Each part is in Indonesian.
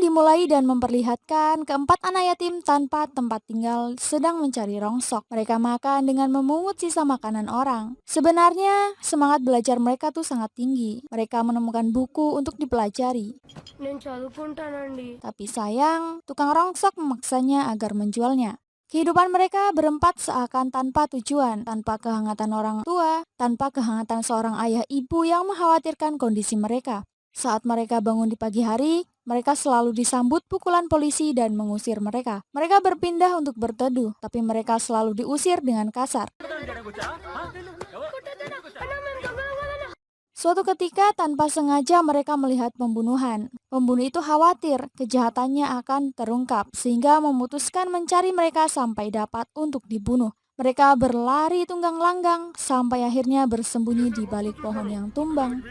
dimulai dan memperlihatkan keempat anak yatim tanpa tempat tinggal sedang mencari rongsok. Mereka makan dengan memungut sisa makanan orang. Sebenarnya, semangat belajar mereka tuh sangat tinggi. Mereka menemukan buku untuk dipelajari. Tapi sayang, tukang rongsok memaksanya agar menjualnya. Kehidupan mereka berempat seakan tanpa tujuan, tanpa kehangatan orang tua, tanpa kehangatan seorang ayah ibu yang mengkhawatirkan kondisi mereka. Saat mereka bangun di pagi hari, mereka selalu disambut pukulan polisi dan mengusir mereka. Mereka berpindah untuk berteduh, tapi mereka selalu diusir dengan kasar. Suatu ketika tanpa sengaja mereka melihat pembunuhan. Pembunuh itu khawatir kejahatannya akan terungkap sehingga memutuskan mencari mereka sampai dapat untuk dibunuh. Mereka berlari tunggang langgang sampai akhirnya bersembunyi di balik pohon yang tumbang.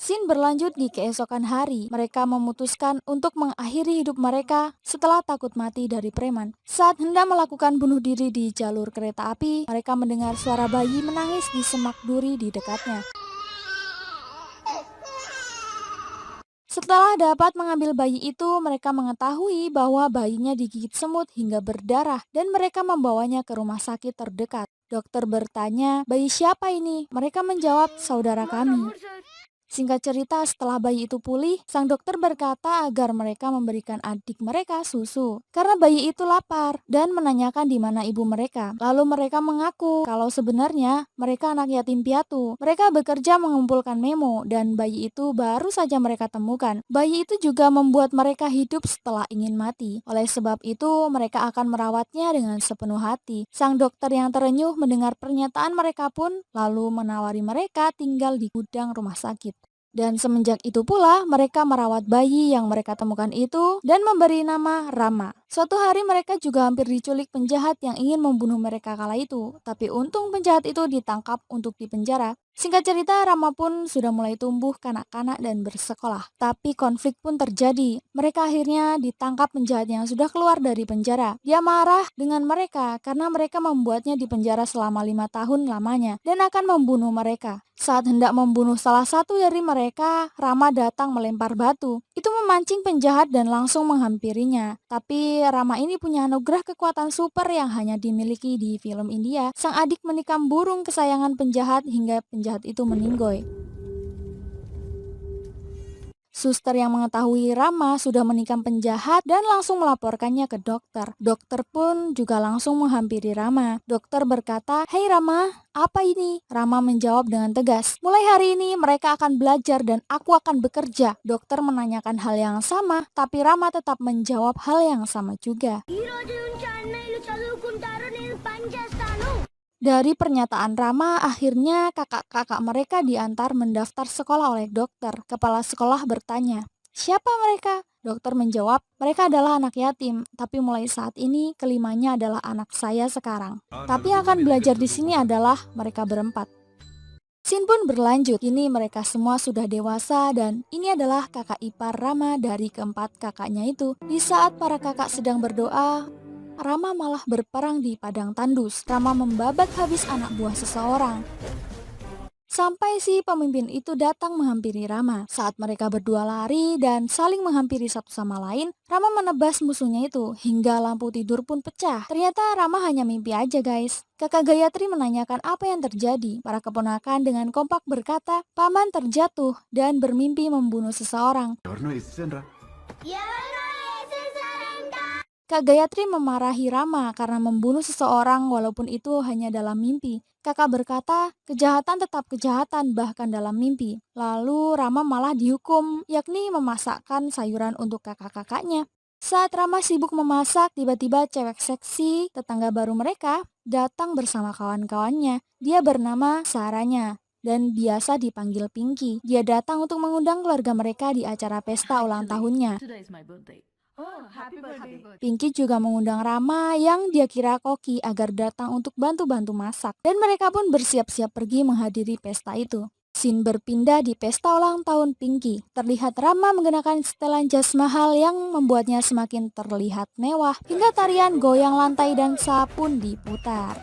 Scene berlanjut di keesokan hari. Mereka memutuskan untuk mengakhiri hidup mereka setelah takut mati dari preman. Saat hendak melakukan bunuh diri di jalur kereta api, mereka mendengar suara bayi menangis di semak duri di dekatnya. Setelah dapat mengambil bayi itu, mereka mengetahui bahwa bayinya digigit semut hingga berdarah dan mereka membawanya ke rumah sakit terdekat. Dokter bertanya, "Bayi siapa ini?" Mereka menjawab, "Saudara kami." Singkat cerita, setelah bayi itu pulih, sang dokter berkata agar mereka memberikan adik mereka susu. Karena bayi itu lapar dan menanyakan di mana ibu mereka. Lalu mereka mengaku kalau sebenarnya mereka anak yatim piatu. Mereka bekerja mengumpulkan memo dan bayi itu baru saja mereka temukan. Bayi itu juga membuat mereka hidup setelah ingin mati. Oleh sebab itu, mereka akan merawatnya dengan sepenuh hati. Sang dokter yang terenyuh mendengar pernyataan mereka pun lalu menawari mereka tinggal di gudang rumah sakit. Dan semenjak itu pula mereka merawat bayi yang mereka temukan itu dan memberi nama Rama. Suatu hari mereka juga hampir diculik penjahat yang ingin membunuh mereka kala itu. Tapi untung penjahat itu ditangkap untuk dipenjara. Singkat cerita, Rama pun sudah mulai tumbuh kanak-kanak dan bersekolah. Tapi konflik pun terjadi. Mereka akhirnya ditangkap penjahat yang sudah keluar dari penjara. Dia marah dengan mereka karena mereka membuatnya di penjara selama 5 tahun lamanya dan akan membunuh mereka. Saat hendak membunuh salah satu dari mereka, Rama datang melempar batu. Itu memancing penjahat dan langsung menghampirinya. Tapi Rama ini punya anugerah kekuatan super yang hanya dimiliki di film India. Sang adik menikam burung kesayangan penjahat hingga penjahat itu meninggoy. Suster yang mengetahui Rama sudah menikam penjahat dan langsung melaporkannya ke dokter. Dokter pun juga langsung menghampiri Rama. Dokter berkata, "Hei Rama, apa ini?" Rama menjawab dengan tegas, "Mulai hari ini mereka akan belajar dan aku akan bekerja." Dokter menanyakan hal yang sama, tapi Rama tetap menjawab hal yang sama juga. Dari pernyataan Rama, akhirnya kakak-kakak mereka diantar mendaftar sekolah oleh dokter. Kepala sekolah bertanya, "Siapa mereka?" Dokter menjawab, "Mereka adalah anak yatim, tapi mulai saat ini kelimanya adalah anak saya sekarang. Tapi yang akan belajar di sini adalah mereka berempat." Scene pun berlanjut. Kini mereka semua sudah dewasa dan ini adalah kakak ipar Rama dari keempat kakaknya itu. Di saat para kakak sedang berdoa, Rama malah berperang di padang tandus. Rama membabat habis anak buah seseorang. Sampai si pemimpin itu datang menghampiri Rama. Saat mereka berdua lari dan saling menghampiri satu sama lain, Rama menebas musuhnya itu hingga lampu tidur pun pecah. Ternyata Rama hanya mimpi aja guys. Kakak Gayatri menanyakan apa yang terjadi. Para keponakan dengan kompak berkata, "Paman terjatuh dan bermimpi membunuh seseorang." Kak Gayatri memarahi Rama karena membunuh seseorang walaupun itu hanya dalam mimpi. Kakak berkata, kejahatan tetap kejahatan bahkan dalam mimpi. Lalu Rama malah dihukum, yakni memasakkan sayuran untuk kakak-kakaknya. Saat Rama sibuk memasak, tiba-tiba cewek seksi, tetangga baru mereka, datang bersama kawan-kawannya. Dia bernama Saranya dan biasa dipanggil Pinky. Dia datang untuk mengundang keluarga mereka di acara pesta ulang tahunnya. Pinky juga mengundang Rama yang dia kira koki agar datang untuk bantu-bantu masak. Dan mereka pun bersiap-siap pergi menghadiri pesta itu. Scene berpindah di pesta ulang tahun Pinky. Terlihat Rama mengenakan setelan jas mahal yang membuatnya semakin terlihat mewah. Hingga tarian goyang lantai dansa pun diputar.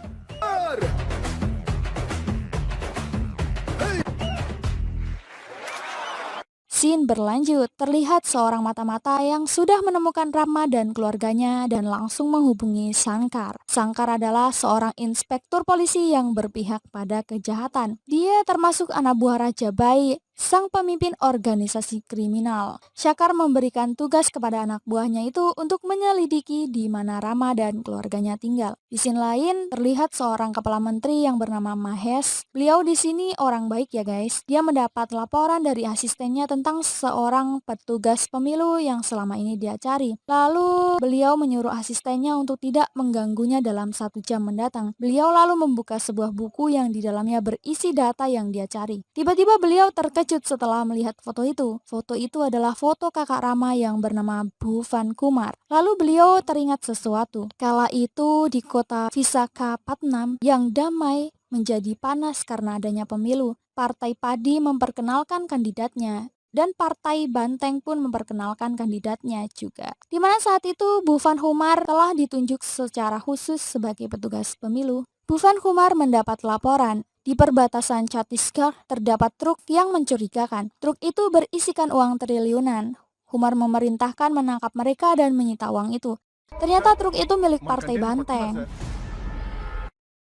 Scene berlanjut, terlihat seorang mata-mata yang sudah menemukan Rama dan keluarganya dan langsung menghubungi Sangkar. Sangkar adalah seorang inspektur polisi yang berpihak pada kejahatan. Dia termasuk anak buah Raja Baik, sang pemimpin organisasi kriminal. Syakar memberikan tugas kepada anak buahnya itu untuk menyelidiki di mana Rama dan keluarganya tinggal. Di scene lain, terlihat seorang kepala menteri yang bernama Mahes. Beliau di sini orang baik ya guys. Dia mendapat laporan dari asistennya tentang seorang petugas pemilu yang selama ini dia cari. Lalu beliau menyuruh asistennya untuk tidak mengganggunya dalam 1 jam mendatang. Beliau lalu membuka sebuah buku yang di dalamnya berisi data yang dia cari. Tiba-tiba beliau terkejut setelah melihat foto itu. Foto itu adalah foto kakak Rama yang bernama Bhuvan Kumar. Lalu beliau teringat sesuatu. Kala itu di kota Visakhapatnam yang damai menjadi panas karena adanya pemilu. Partai Padi memperkenalkan kandidatnya dan Partai Banteng pun memperkenalkan kandidatnya juga. Di mana saat itu Bhuvan Kumar telah ditunjuk secara khusus sebagai petugas pemilu. Bhuvan Kumar mendapat laporan di perbatasan Chhattisgarh terdapat truk yang mencurigakan. Truk itu berisikan uang triliunan. Kumar memerintahkan menangkap mereka dan menyita uang itu. Ternyata truk itu milik Partai Banteng.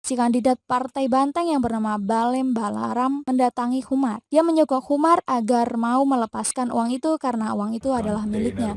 Si kandidat Partai Banteng yang bernama Balem Balaram mendatangi Kumar. Dia menyogok Kumar agar mau melepaskan uang itu karena uang itu adalah miliknya.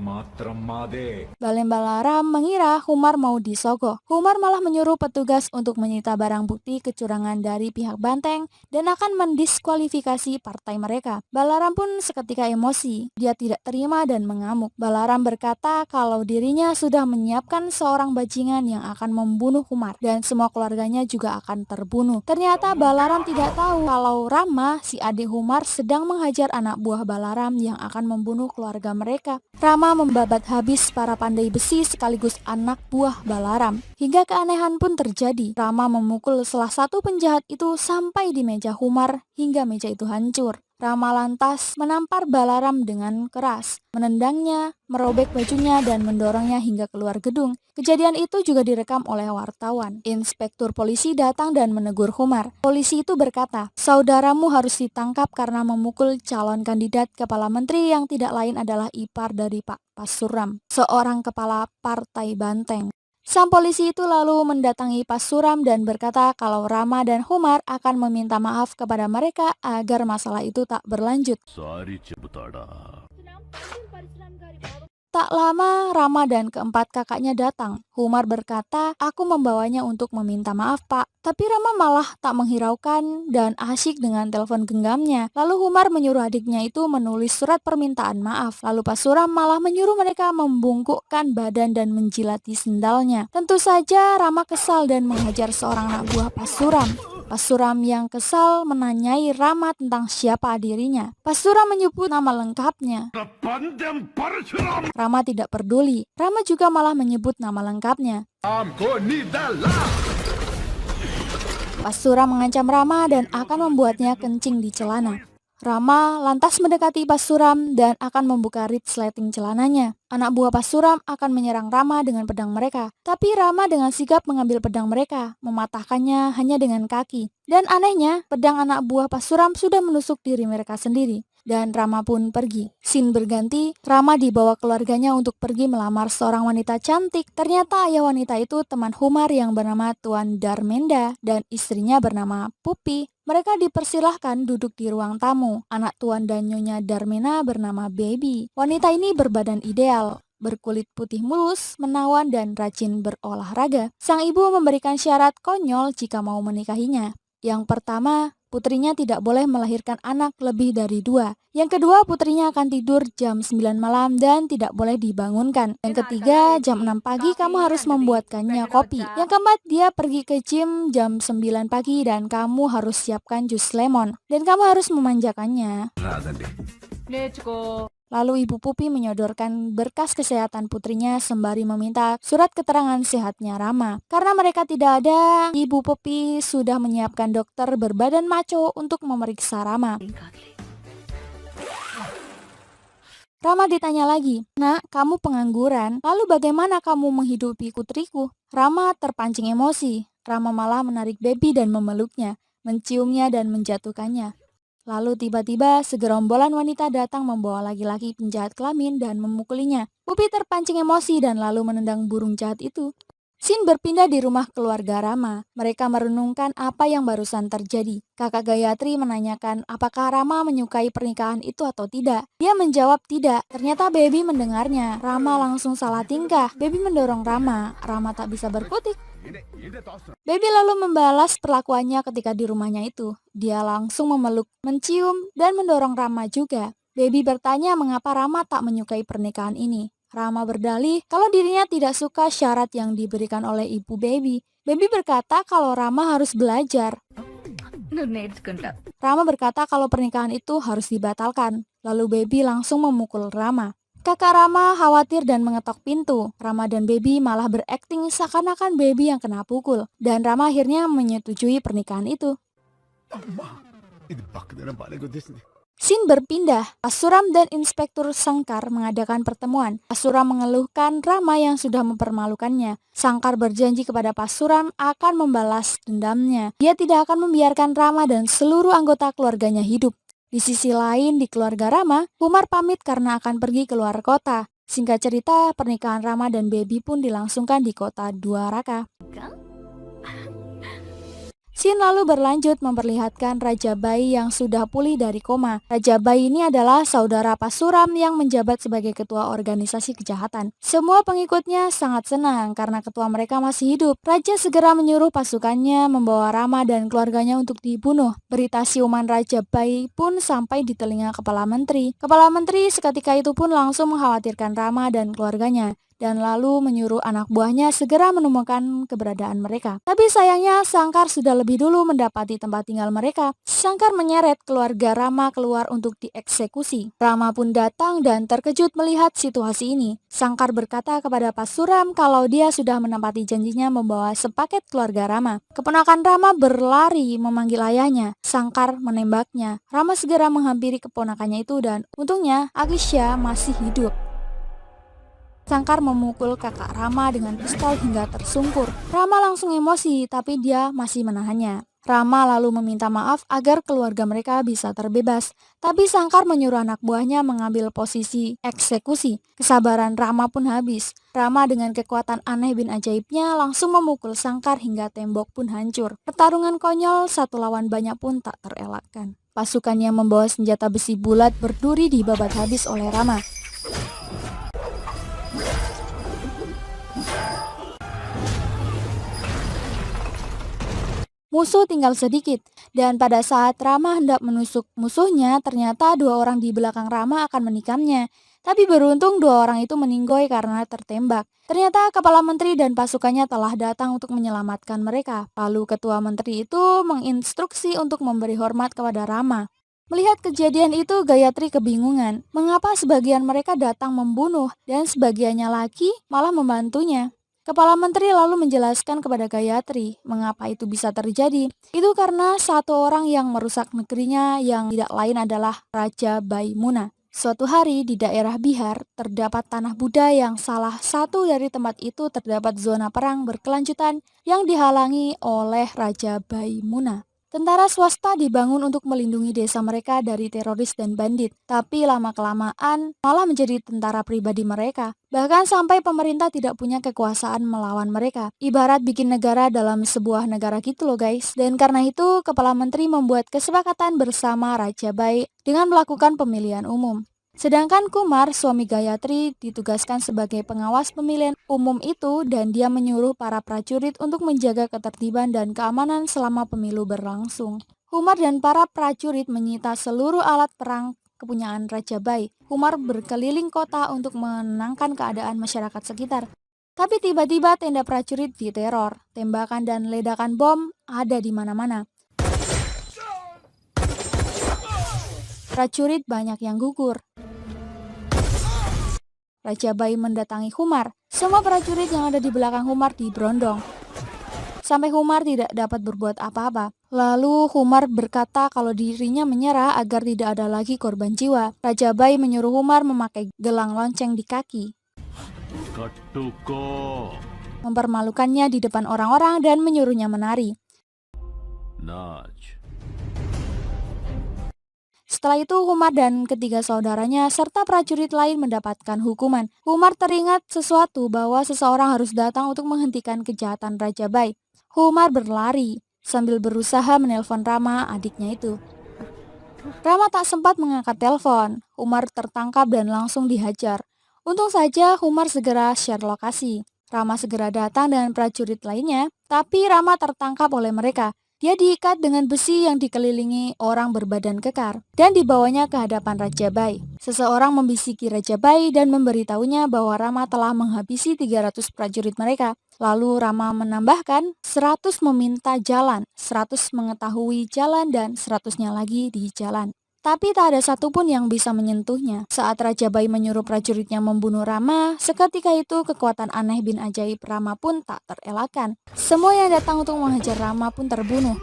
Balem Balaram mengira Kumar mau disogok. Kumar malah menyuruh petugas untuk menyita barang bukti kecurangan dari pihak Banteng dan akan mendiskualifikasi partai mereka. Balaram pun seketika emosi. Dia tidak terima dan mengamuk. Balaram berkata kalau dirinya sudah menyiapkan seorang bajingan yang akan membunuh Kumar dan semua keluarganya juga akan terbunuh. Ternyata Balaram tidak tahu kalau Rama, si adik Kumar, sedang menghajar anak buah Balaram yang akan membunuh keluarga mereka. Rama membabat habis para pandai besi sekaligus anak buah Balaram. Hingga keanehan pun terjadi. Rama memukul salah satu penjahat itu sampai di meja Kumar hingga meja itu hancur. Rama lantas menampar Balaram dengan keras, menendangnya, merobek bajunya, dan mendorongnya hingga keluar gedung. Kejadian itu juga direkam oleh wartawan. Inspektur polisi datang dan menegur Kumar. Polisi itu berkata, saudaramu harus ditangkap karena memukul calon kandidat kepala menteri yang tidak lain adalah ipar dari Pak Pasuram, seorang kepala partai Banteng. Sang polisi itu lalu mendatangi Pasuram dan berkata kalau Rama dan Kumar akan meminta maaf kepada mereka agar masalah itu tak berlanjut. Tak lama Rama dan keempat kakaknya datang. Kumar berkata, aku membawanya untuk meminta maaf pak. Tapi Rama malah tak menghiraukan dan asyik dengan telepon genggamnya. Lalu Kumar menyuruh adiknya itu menulis surat permintaan maaf. Lalu Pasuram malah menyuruh mereka membungkukkan badan dan menjilati sendalnya. Tentu saja Rama kesal dan menghajar seorang anak buah Pasuram. Pasuram yang kesal menanyai Rama tentang siapa dirinya. Pasuram menyebut nama lengkapnya. Rama tidak peduli. Rama juga malah menyebut nama lengkapnya. Pasuram mengancam Rama dan akan membuatnya kencing di celana. Rama lantas mendekati Pasuram dan akan membuka resleting celananya. Anak buah Pasuram akan menyerang Rama dengan pedang mereka. Tapi Rama dengan sigap mengambil pedang mereka, mematahkannya hanya dengan kaki. Dan anehnya, pedang anak buah Pasuram sudah menusuk diri mereka sendiri. Dan Rama pun pergi. Scene berganti, Rama dibawa keluarganya untuk pergi melamar seorang wanita cantik. Ternyata ayah wanita itu teman Kumar yang bernama Tuan Darmenda dan istrinya bernama Pupi. Mereka dipersilahkan duduk di ruang tamu. Anak Tuan dan Nyonya Darmena bernama Baby. Wanita ini berbadan ideal, berkulit putih mulus, menawan dan rajin berolahraga. Sang ibu memberikan syarat konyol jika mau menikahinya. Yang pertama, putrinya tidak boleh melahirkan anak lebih dari 2. Yang kedua, putrinya akan tidur jam 9 malam dan tidak boleh dibangunkan. Yang ketiga, jam 6 pagi kamu harus membuatkannya kopi. Yang keempat, dia pergi ke gym jam 9 pagi dan kamu harus siapkan jus lemon. Dan kamu harus memanjakannya. Lalu Ibu Pupi menyodorkan berkas kesehatan putrinya sembari meminta surat keterangan sehatnya Rama. Karena mereka tidak ada, Ibu Pupi sudah menyiapkan dokter berbadan maco untuk memeriksa Rama. Rama ditanya lagi, nak, kamu pengangguran, lalu bagaimana kamu menghidupi putriku? Rama terpancing emosi. Rama malah menarik Baby dan memeluknya, menciumnya dan menjatuhkannya. Lalu tiba-tiba segerombolan wanita datang membawa laki-laki penjahat kelamin dan memukulinya. Pupi terpancing emosi dan lalu menendang burung jahat itu. Sin berpindah di rumah keluarga Rama. Mereka merenungkan apa yang barusan terjadi. Kakak Gayatri menanyakan apakah Rama menyukai pernikahan itu atau tidak. Dia menjawab tidak. Ternyata Baby mendengarnya. Rama langsung salah tingkah. Baby mendorong Rama. Rama tak bisa berkutik. Baby lalu membalas perlakuannya ketika di rumahnya itu. Dia langsung memeluk, mencium, dan mendorong Rama juga. Baby bertanya mengapa Rama tak menyukai pernikahan ini. Rama berdalih kalau dirinya tidak suka syarat yang diberikan oleh ibu Baby. Baby berkata kalau Rama harus belajar. Rama berkata kalau pernikahan itu harus dibatalkan. Lalu Baby langsung memukul Rama. Kakak Rama khawatir dan mengetok pintu. Rama dan Baby malah berakting seakan-akan Baby yang kena pukul. Dan Rama akhirnya menyetujui pernikahan itu. Sin berpindah. Pasuram dan Inspektur Sangkar mengadakan pertemuan. Pasuram mengeluhkan Rama yang sudah mempermalukannya. Sangkar berjanji kepada Pasuram akan membalas dendamnya. Dia tidak akan membiarkan Rama dan seluruh anggota keluarganya hidup. Di sisi lain, di keluarga Rama, Umar pamit karena akan pergi keluar kota. Singkat cerita, pernikahan Rama dan Baby pun dilangsungkan di kota Dwaraka. Sin lalu berlanjut memperlihatkan Raja Bayi yang sudah pulih dari koma. Raja Bayi ini adalah saudara Pasuram yang menjabat sebagai ketua organisasi kejahatan. Semua pengikutnya sangat senang karena ketua mereka masih hidup. Raja segera menyuruh pasukannya membawa Rama dan keluarganya untuk dibunuh. Berita siuman Raja Bayi pun sampai di telinga Kepala Menteri. Kepala Menteri seketika itu pun langsung mengkhawatirkan Rama dan keluarganya, dan lalu menyuruh anak buahnya segera menemukan keberadaan mereka. Tapi sayangnya Sangkar sudah lebih dulu mendapati tempat tinggal mereka. Sangkar menyeret keluarga Rama keluar untuk dieksekusi. Rama pun datang dan terkejut melihat situasi ini. Sangkar berkata kepada Pasuram kalau dia sudah menepati janjinya membawa sepaket keluarga Rama. Keponakan Rama berlari memanggil ayahnya. Sangkar menembaknya. Rama segera menghampiri keponakannya itu dan untungnya Akisha masih hidup. Sangkar memukul kakak Rama dengan pistol hingga tersungkur. Rama langsung emosi, tapi dia masih menahannya. Rama lalu meminta maaf agar keluarga mereka bisa terbebas. Tapi Sangkar menyuruh anak buahnya mengambil posisi eksekusi. Kesabaran Rama pun habis. Rama dengan kekuatan aneh bin ajaibnya langsung memukul Sangkar hingga tembok pun hancur. Pertarungan konyol satu lawan banyak pun tak terelakkan. Pasukan yang membawa senjata besi bulat berduri dibabat habis oleh Rama. Musuh tinggal sedikit, dan pada saat Rama hendak menusuk musuhnya, ternyata dua orang di belakang Rama akan menikamnya. Tapi beruntung dua orang itu meninggoy karena tertembak. Ternyata kepala menteri dan pasukannya telah datang untuk menyelamatkan mereka. Lalu ketua menteri itu menginstruksi untuk memberi hormat kepada Rama. Melihat kejadian itu, Gayatri kebingungan. Mengapa sebagian mereka datang membunuh dan sebagiannya lagi malah membantunya? Kepala Menteri lalu menjelaskan kepada Gayatri mengapa itu bisa terjadi. Itu karena satu orang yang merusak negerinya yang tidak lain adalah Raja Baimuna. Suatu hari di daerah Bihar terdapat tanah Buddha yang salah satu dari tempat itu terdapat zona perang berkelanjutan yang dihalangi oleh Raja Baimuna. Tentara swasta dibangun untuk melindungi desa mereka dari teroris dan bandit, tapi lama-kelamaan malah menjadi tentara pribadi mereka. Bahkan sampai pemerintah tidak punya kekuasaan melawan mereka. Ibarat bikin negara dalam sebuah negara gitu loh guys. Dan karena itu, Kepala Menteri membuat kesepakatan bersama Raja Bai dengan melakukan pemilihan umum. Sedangkan Kumar, suami Gayatri, ditugaskan sebagai pengawas pemilihan umum itu dan dia menyuruh para prajurit untuk menjaga ketertiban dan keamanan selama pemilu berlangsung. Kumar dan para prajurit menyita seluruh alat perang kepunyaan Raja Bai. Kumar berkeliling kota untuk menenangkan keadaan masyarakat sekitar. Tapi tiba-tiba tenda prajurit diteror. Tembakan dan ledakan bom ada di mana-mana. Prajurit banyak yang gugur. Raja Bai mendatangi Humar. Semua prajurit yang ada di belakang Humar diberondong. Sampai Humar tidak dapat berbuat apa-apa. Lalu Humar berkata kalau dirinya menyerah agar tidak ada lagi korban jiwa. Raja Bai menyuruh Humar memakai gelang lonceng di kaki. Mempermalukannya di depan orang-orang dan menyuruhnya menari. Setelah itu Umar dan ketiga saudaranya serta prajurit lain mendapatkan hukuman. Umar teringat sesuatu bahwa seseorang harus datang untuk menghentikan kejahatan Raja Bai. Umar berlari sambil berusaha menelpon Rama, adiknya itu. Rama tak sempat mengangkat telepon. Umar tertangkap dan langsung dihajar. Untung saja Umar segera share lokasi. Rama segera datang dengan prajurit lainnya, tapi Rama tertangkap oleh mereka. Dia diikat dengan besi yang dikelilingi orang berbadan kekar dan dibawanya ke hadapan Raja Bai. Seseorang membisiki Raja Bai dan memberitahunya bahwa Rama telah menghabisi 300 prajurit mereka. Lalu Rama menambahkan 100 meminta jalan, 100 mengetahui jalan dan 100-nya lagi di jalan. Tapi tak ada satupun yang bisa menyentuhnya. Saat Raja Bai menyuruh prajuritnya membunuh Rama, seketika itu kekuatan aneh bin ajaib Rama pun tak terelakkan. Semua yang datang untuk menghajar Rama pun terbunuh.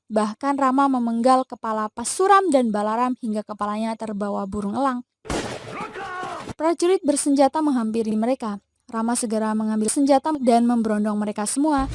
Bahkan Rama memenggal kepala Pasuram dan Balaram hingga kepalanya terbawa burung elang. Prajurit bersenjata menghampiri mereka. Rama segera mengambil senjata dan memberondong mereka semua.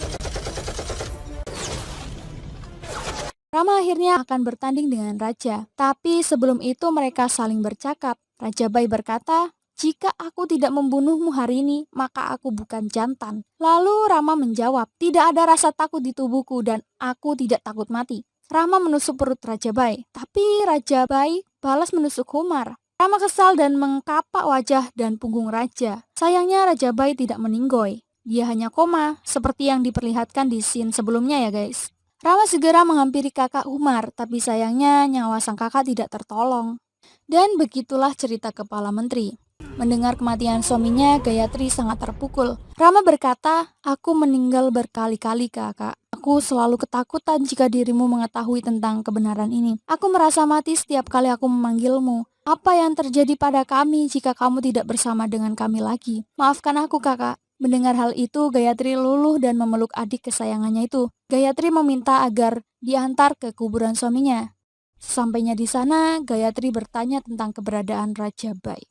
Rama akhirnya akan bertanding dengan Raja. Tapi sebelum itu mereka saling bercakap. Raja Bai berkata, "Jika aku tidak membunuhmu hari ini, maka aku bukan jantan." Lalu Rama menjawab, "Tidak ada rasa takut di tubuhku dan aku tidak takut mati." Rama menusuk perut Raja Bai, tapi Raja Bai balas menusuk Umar. Rama kesal dan mengkapak wajah dan punggung Raja. Sayangnya Raja Bai tidak meninggoy. Dia hanya koma, seperti yang diperlihatkan di scene sebelumnya ya guys. Rama segera menghampiri kakak Umar, tapi sayangnya nyawa sang kakak tidak tertolong. Dan begitulah cerita kepala menteri. Mendengar kematian suaminya, Gayatri sangat terpukul. Rama berkata, "Aku meninggal berkali-kali kakak. Aku selalu ketakutan jika dirimu mengetahui tentang kebenaran ini. Aku merasa mati setiap kali aku memanggilmu. Apa yang terjadi pada kami jika kamu tidak bersama dengan kami lagi? Maafkan aku kakak." Mendengar hal itu, Gayatri luluh dan memeluk adik kesayangannya itu. Gayatri meminta agar diantar ke kuburan suaminya. Sesampainya di sana, Gayatri bertanya tentang keberadaan Raja Bai.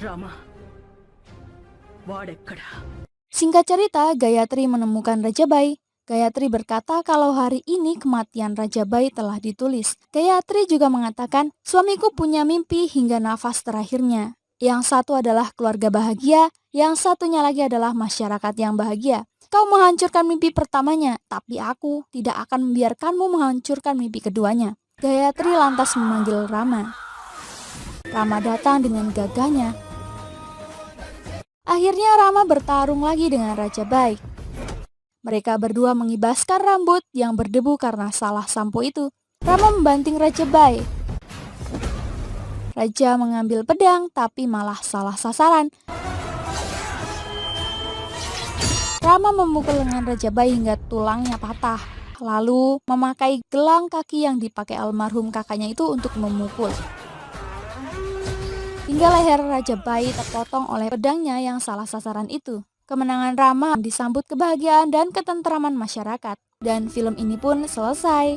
Rama, vadekkada. Singkat cerita, Gayatri menemukan Raja Bai. Gayatri berkata kalau hari ini kematian Raja Bai telah ditulis. Gayatri juga mengatakan, "Suamiku punya mimpi hingga nafas terakhirnya. Yang satu adalah keluarga bahagia, yang satunya lagi adalah masyarakat yang bahagia. Kau menghancurkan mimpi pertamanya, tapi aku tidak akan membiarkanmu menghancurkan mimpi keduanya." Gayatri lantas memanggil Rama. Rama datang dengan gagahnya. Akhirnya Rama bertarung lagi dengan Raja Bai. Mereka berdua mengibaskan rambut yang berdebu karena salah sampo itu. Rama membanting Raja Bai. Raja mengambil pedang tapi malah salah sasaran. Rama memukul lengan Raja Bai hingga tulangnya patah. Lalu memakai gelang kaki yang dipakai almarhum kakaknya itu untuk memukul. Hingga leher Raja Bai terpotong oleh pedangnya yang salah sasaran itu. Kemenangan Rama disambut kebahagiaan dan ketentraman masyarakat. Dan film ini pun selesai.